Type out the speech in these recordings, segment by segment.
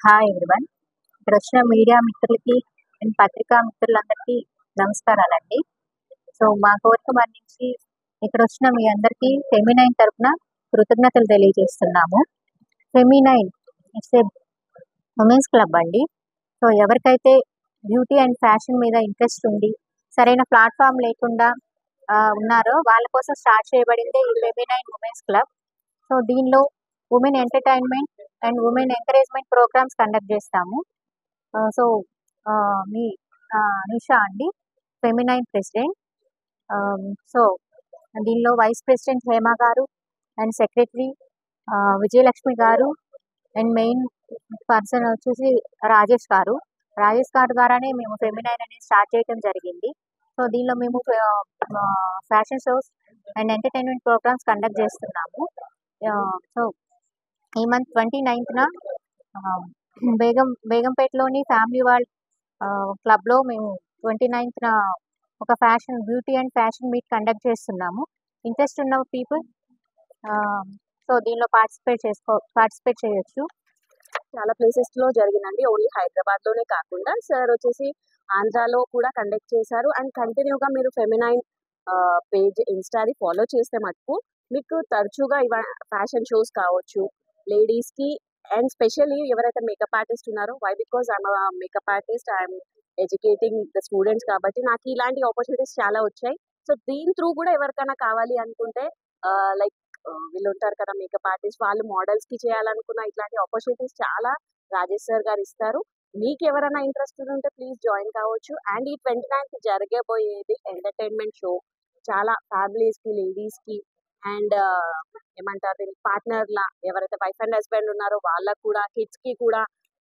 Hi everyone. ఇక్కడ వచ్చిన media మిత్రులకి అండ్ పత్రికా మిత్రులందరికీ నమస్కారాలండి. సో మా కోరిక మన్నించి ఇక్కడ వచ్చిన మీ అందరికీ ఫెమినైన్ తరపున కృతజ్ఞతలు తెలియజేస్తున్నాము. Feminine it's a women's club అండి. సో ఎవరికైతే బ్యూటీ అండ్ ఫ్యాషన్ మీద ఇంట్రెస్ట్ ఉండి సరైన ప్లాట్ఫామ్ లేకుండా ఉన్నారో వాళ్ళ కోసం స్టార్ట్ చేయబడిందే ఈ ఫెమినైన్ ఉమెన్స్ క్లబ్. సో దీనిలో women entertainment and women encouragement programs conduct చేస్తాము. సో మీ నిషా అండి, ఫెమినైన్ ప్రెసిడెంట్. సో దీనిలో వైస్ ప్రెసిడెంట్ హేమ గారు అండ్ సెక్రటరీ విజయలక్ష్మి గారు అండ్ మెయిన్ పర్సన్ వచ్చేసి రాజేష్ గారు ద్వారానే మేము ఫెమినైన్ అనేది స్టార్ట్ చేయడం జరిగింది. సో దీనిలో మేము fashion shows and entertainment programs conduct చేస్తున్నాము. సో ఈ మంత్ 29న బేగంపేటలోని ఫ్యామిలీ వరల్డ్ క్లబ్లో మేము 29న ఒక beauty and fashion meet conduct చేస్తున్నాము. ఇంట్రెస్ట్ ఉన్న పీపుల్ సో దీనిలో పార్టిసిపేట్ చేయొచ్చు. చాలా ప్లేసెస్లో జరిగిందండి, ఓన్లీ హైదరాబాద్లోనే కాకుండా సార్ వచ్చేసి ఆంధ్రాలో కూడా కండక్ట్ చేశారు. అండ్ కంటిన్యూగా మీరు ఫెమినైన్ పేజ్ ఇన్స్టాది ఫాలో చేస్తే మటుకు మీకు తరచుగా ఫ్యాషన్ షోస్ కావచ్చు లేడీస్కి, అండ్ స్పెషల్లీ ఎవరైతే మేకప్ ఆర్టిస్ట్ ఉన్నారో, why because I'm makeup artist, I'm educating the students కాబట్టి నాకు ఇలాంటి ఆపర్చునిటీస్ చాలా వచ్చాయి. సో దీని త్రూ కూడా ఎవరికైనా కావాలి అనుకుంటే లైక్ వీళ్ళు ఉంటారు కదా మేకప్ ఆర్టిస్ట్, వాళ్ళు మోడల్స్కి చేయాలనుకున్న ఇట్లాంటి ఆపర్చునిటీస్ చాలా రాజేష్ సార్ గారు ఇస్తారు. మీకు ఎవరైనా ఇంట్రెస్ట్ ఉంటే ప్లీజ్ జాయిన్ కావచ్చు. అండ్ ఈ 29th జరగబోయేది ఎంటర్టైన్మెంట్ షో, చాలా ఫ్యామిలీస్కి, లేడీస్కి అండ్ ఏమంటారు పార్ట్నర్లా ఎవరైతే వైఫ్ అండ్ హస్బెండ్ ఉన్నారో వాళ్ళకు కూడా, కిడ్స్కి కూడా,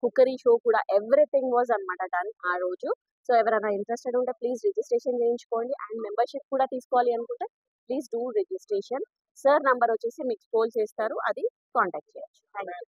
కుక్కరీ షో కూడా, ఎవ్రీథింగ్ వాజ్ అనమాట డన్ ఆ రోజు. సో ఎవరైనా ఇంట్రెస్టెడ్ ఉంటే ప్లీజ్ రిజిస్ట్రేషన్ చేయించుకోండి. అండ్ మెంబర్షిప్ కూడా తీసుకోవాలి అనుకుంటే please do registration. Sir number వచ్చేసి మీకు స్క్రోల్ చేస్తారు, అది కాంటాక్ట్ చేయొచ్చు. Thank you.